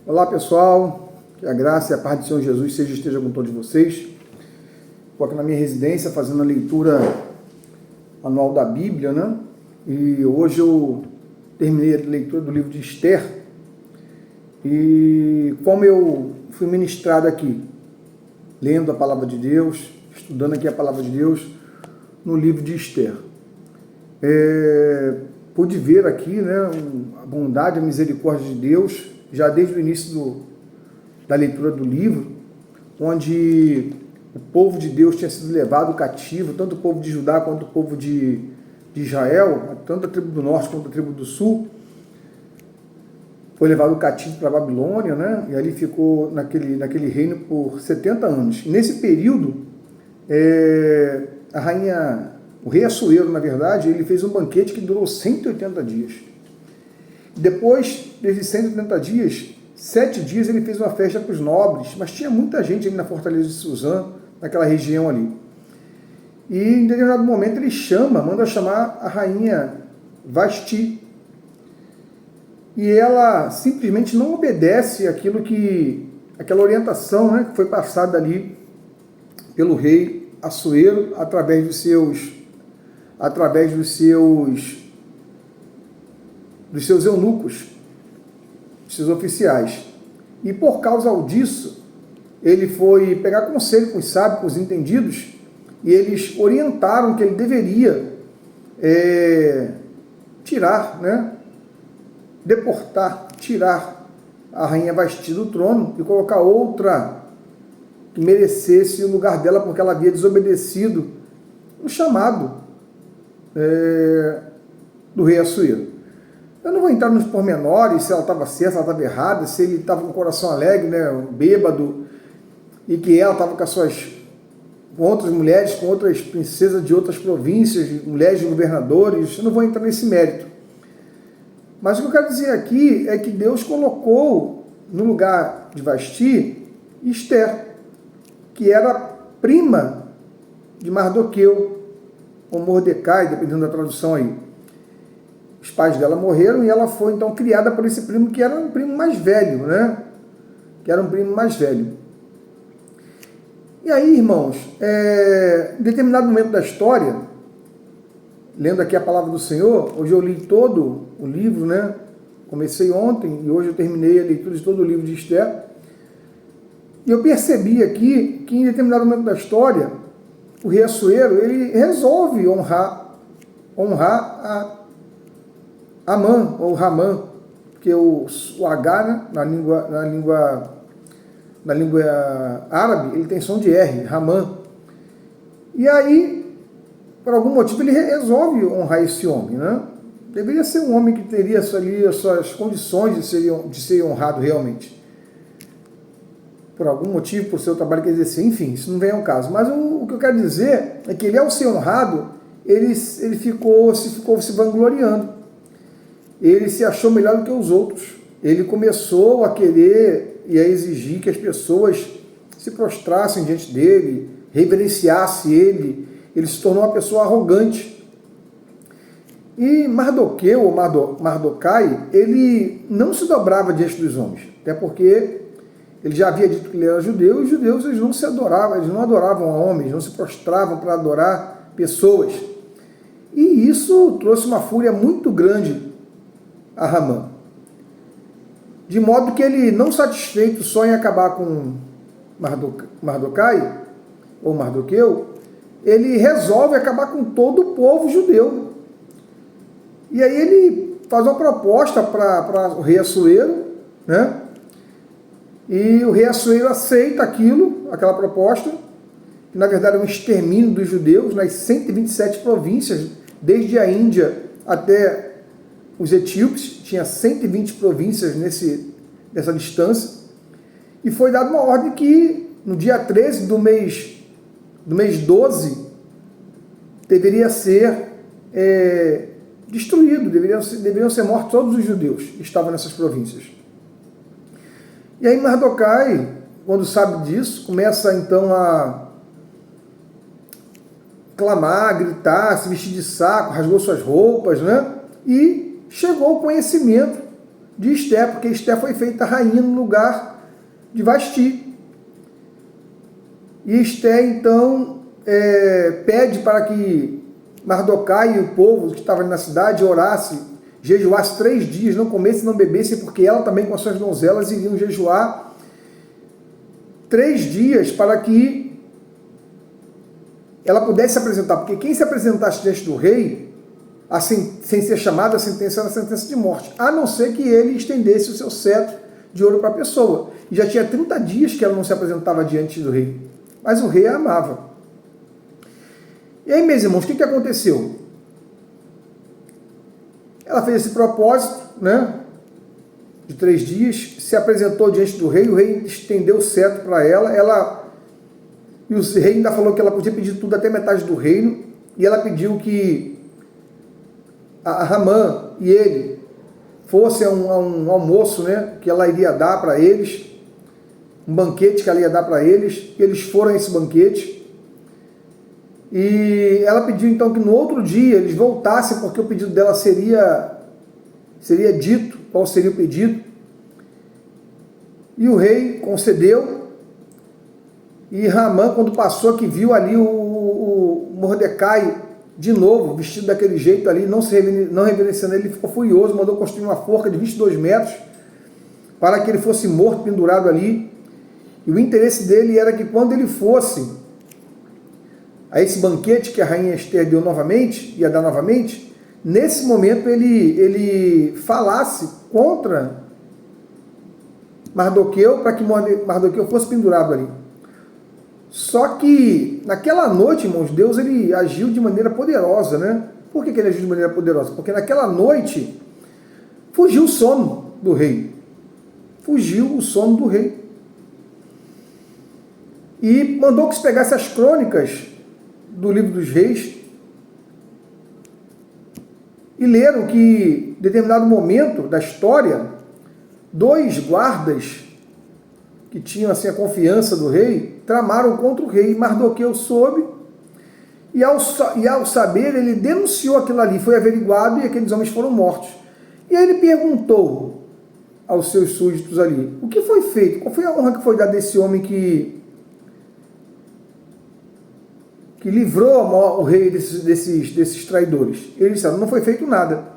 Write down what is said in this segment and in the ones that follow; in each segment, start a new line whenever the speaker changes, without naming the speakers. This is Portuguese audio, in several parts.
Olá pessoal, que a graça e a paz do Senhor Jesus esteja com todos vocês. Estou aqui na minha residência fazendo a leitura anual da Bíblia, né? E hoje eu terminei a leitura do livro de Esther. E como eu fui ministrado aqui, lendo a palavra de Deus, estudando aqui a palavra de Deus no livro de Esther, pude ver aqui, né, a bondade, a misericórdia de Deus, já desde o início da leitura do livro, onde o povo de Deus tinha sido levado cativo, tanto o povo de Judá quanto o povo de Israel, tanto a tribo do norte quanto a tribo do sul, foi levado cativo para a Babilônia, né? E ali ficou naquele reino por 70 anos. E nesse período, o rei Assuero, na verdade, ele fez um banquete que durou 180 dias. Depois desses 180 dias, 7 dias ele fez uma festa para os nobres, mas tinha muita gente ali na fortaleza de Suzã, naquela região ali. E em determinado momento ele manda chamar a rainha Vasti. E ela simplesmente não obedece aquela orientação, né, que foi passada ali pelo rei Assuero através dos seus eunucos, dos seus oficiais. E por causa disso, ele foi pegar conselho com os sábios, com os entendidos, e eles orientaram que ele deveria tirar a rainha Vasti do trono e colocar outra que merecesse o lugar dela, porque ela havia desobedecido o chamado do rei Assuero. Eu não vou entrar nos pormenores, se ela estava certa, se ela estava errada, se ele estava com o coração alegre, né, bêbado, e que ela estava com outras mulheres, com outras princesas de outras províncias, mulheres de governadores. Eu não vou entrar nesse mérito. Mas o que eu quero dizer aqui é que Deus colocou no lugar de Vasti Esther, que era prima de Mardoqueu, ou Mordecai, dependendo da tradução aí. Os pais dela morreram e ela foi então criada por esse primo, que era um primo mais velho, né? E aí, irmãos, em determinado momento da história, lendo aqui a palavra do Senhor, hoje eu li todo o livro, né? Comecei ontem e hoje eu terminei a leitura de todo o livro de Esther. E eu percebi aqui que em determinado momento da história, o rei Assuero, ele resolve honrar a Amã, ou Ramã, porque o H, né, na língua árabe, ele tem som de R, Ramã. E aí, por algum motivo, ele resolve honrar esse homem, né? Deveria ser um homem que teria ali as suas condições de ser honrado realmente. Por algum motivo, por seu trabalho que exercer, enfim, isso não vem ao caso. Mas o que eu quero dizer é que ele, ao ser honrado, ele ficou se vangloriando. Ele se achou melhor do que os outros. Ele começou a querer e a exigir que as pessoas se prostrassem diante dele, reverenciassem ele. Ele se tornou uma pessoa arrogante. E Mardoqueu, ou Mardocai, ele não se dobrava diante dos homens, até porque ele já havia dito que ele era judeu, e os judeus eles não adoravam homens, não se prostravam para adorar pessoas. E isso trouxe uma fúria muito grande a Ramã. De modo que ele, não satisfeito só em acabar com Mardocai, ou Mardoqueu, ele resolve acabar com todo o povo judeu. E aí ele faz uma proposta para o rei Assuero, né? E o rei Assuero aceita aquela proposta, que na verdade é um extermínio dos judeus nas 127 províncias, desde a Índia até os etíopes, tinha 120 províncias nessa distância, e foi dada uma ordem que no dia 13 do mês 12 deveria ser destruído, deveriam ser mortos todos os judeus que estavam nessas províncias. E aí Mardocai, quando sabe disso, começa então a clamar, gritar, se vestir de saco, rasgou suas roupas, né? E chegou ao conhecimento de Esté, porque Esté foi feita rainha no lugar de Vasti. E Esté, então, pede para que Mardokai e o povo que estava na cidade orasse, jejuasse 3 dias, não comesse, não bebesse, porque ela também com as suas donzelas iriam jejuar 3 dias para que ela pudesse se apresentar, porque quem se apresentasse diante do rei, assim, sem ser chamado, a sentença era a sentença de morte, a não ser que ele estendesse o seu cetro de ouro para a pessoa. E já tinha 30 dias que ela não se apresentava diante do rei, mas o rei a amava. E aí, meus irmãos, o que aconteceu? Ela fez esse propósito, né, de 3 dias, se apresentou diante do rei, o rei estendeu o cetro para ela, e o rei ainda falou que ela podia pedir tudo até metade do reino, e ela pediu que a Ramã e ele fossem a um almoço, né, que ela iria dar para eles, um banquete que ela ia dar para eles, e eles foram a esse banquete, e ela pediu então que no outro dia eles voltassem, porque o pedido dela seria dito, qual seria o pedido, e o rei concedeu. E Ramã, quando passou, que viu ali o Mordecai de novo, vestido daquele jeito ali, não reverenciando ele, ficou furioso, mandou construir uma forca de 22 metros para que ele fosse morto, pendurado ali. E o interesse dele era que quando ele fosse a esse banquete que a rainha Esther ia dar novamente, nesse momento ele falasse contra Mardoqueu, para que Mardoqueu fosse pendurado ali. Só que naquela noite, irmãos, Deus ele agiu de maneira poderosa, né? Por que ele agiu de maneira poderosa? Porque naquela noite fugiu o sono do rei. Fugiu o sono do rei. E mandou que se pegasse as crônicas do livro dos reis e leram que, em determinado momento da história, 2 guardas que tinham assim a confiança do rei tramaram contra o rei. Mardoqueu soube, e ao saber, ele denunciou aquilo ali, foi averiguado, e aqueles homens foram mortos. E aí ele perguntou aos seus súditos ali, o que foi feito? Qual foi a honra que foi dada desse homem que livrou o rei desses traidores? Eles disseram, não foi feito nada.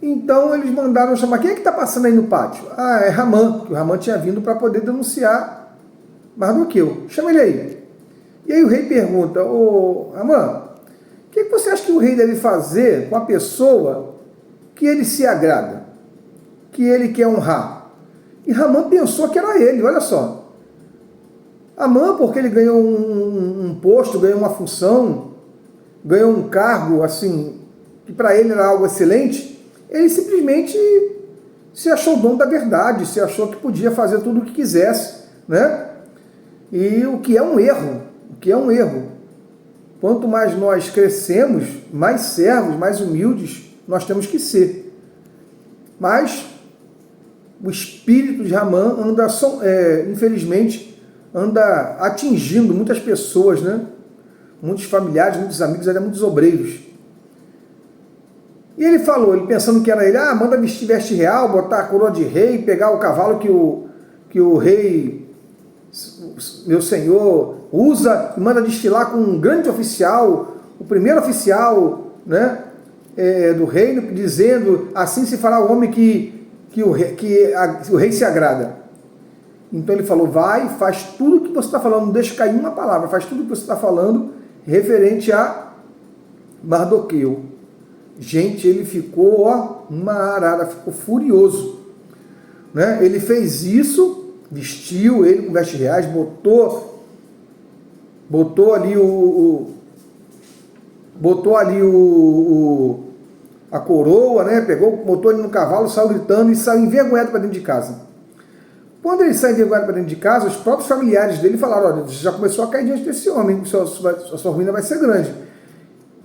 Então eles mandaram chamar, quem é que está passando aí no pátio? Ah, é Ramã, que o Ramã tinha vindo para poder denunciar Mardoqueu. Chama ele aí. E aí o rei pergunta, ô Ramã, o que você acha que o rei deve fazer com a pessoa que ele se agrada, que ele quer honrar? E Ramã pensou que era ele, olha só. Amã, porque ele ganhou um posto, ganhou uma função, ganhou um cargo, assim, que para ele era algo excelente, ele simplesmente se achou dono da verdade, se achou que podia fazer tudo o que quisesse, né? E o que é um erro, Quanto mais nós crescemos, mais servos, mais humildes nós temos que ser. Mas o espírito de Ramã anda, infelizmente, anda atingindo muitas pessoas, né? Muitos familiares, muitos amigos, até muitos obreiros. E ele falou, ele pensando que era ele, manda vestir veste real, botar a coroa de rei, pegar o cavalo que o rei, meu senhor, usa, e manda desfilar com um grande oficial, o primeiro oficial, né, do reino, dizendo, assim se fará o homem que o rei se agrada. Então ele falou, vai, faz tudo o que você está falando, não deixa cair uma palavra, faz tudo o que você está falando referente a Mardoqueu. Gente, ele ficou, uma arara, ficou furioso, né? Ele fez isso, vestiu ele com vestes reais, botou ali a coroa, né? Botou ele no cavalo, saiu gritando e saiu envergonhado para dentro de casa. Quando ele sai envergonhado para dentro de casa, os próprios familiares dele falaram, olha, você já começou a cair diante desse homem, a sua ruína vai ser grande.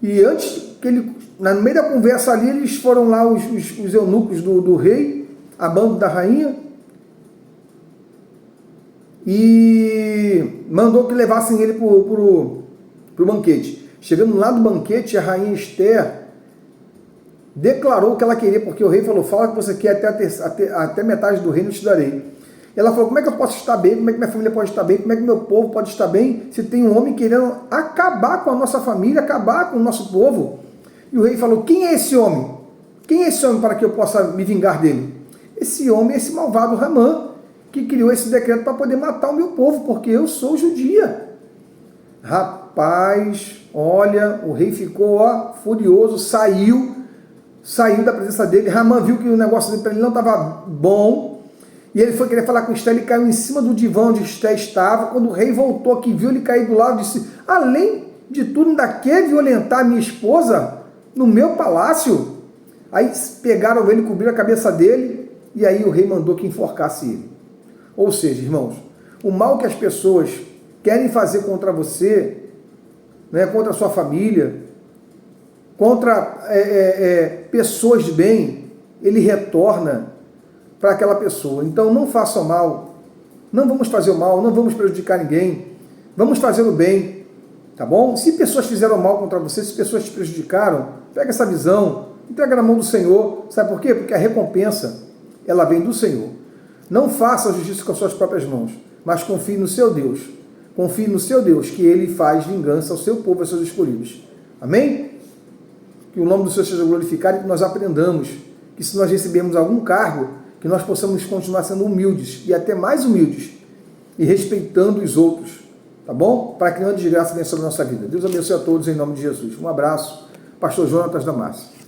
E antes que ele, no meio da conversa ali, eles foram lá, os eunucos do rei, a banda da rainha, e mandou que levassem ele para o banquete. Chegando lá do banquete, a rainha Esther declarou o que ela queria, porque o rei falou, fala que você quer até metade do reino eu te darei. Ela falou, como é que eu posso estar bem, como é que minha família pode estar bem, como é que meu povo pode estar bem, se tem um homem querendo acabar com a nossa família, acabar com o nosso povo. E o rei falou, quem é esse homem? Quem é esse homem para que eu possa me vingar dele? Esse homem é esse malvado Ramã, que criou esse decreto para poder matar o meu povo, porque eu sou judia. Rapaz, olha, o rei ficou furioso, saiu da presença dele. Ramã viu que o negócio dele para ele não estava bom, e ele foi querer falar com Esté, ele caiu em cima do divã onde Esté estava. Quando o rei voltou, que viu ele cair do lado, disse, além de tudo, ainda quer violentar a minha esposa no meu palácio? Aí pegaram ele, cobriram a cabeça dele, e aí o rei mandou que enforcasse ele. Ou seja, irmãos, o mal que as pessoas querem fazer contra você, né, contra a sua família, contra pessoas de bem, ele retorna para aquela pessoa. Então não faça o mal, não vamos fazer o mal, não vamos prejudicar ninguém, vamos fazer o bem, tá bom? Se pessoas fizeram mal contra você, se pessoas te prejudicaram, pega essa visão, entrega na mão do Senhor. Sabe por quê? Porque a recompensa, ela vem do Senhor. Não faça a justiça com as suas próprias mãos, mas confie no seu Deus. Confie no seu Deus, que Ele faz vingança ao seu povo, aos seus escolhidos. Amém? Que o nome do Senhor seja glorificado e que nós aprendamos que se nós recebermos algum cargo, que nós possamos continuar sendo humildes e até mais humildes e respeitando os outros, tá bom? Para que nenhuma desgraça venha sobre a nossa vida. Deus abençoe a todos em nome de Jesus. Um abraço. Pastor Jonatas Damasio.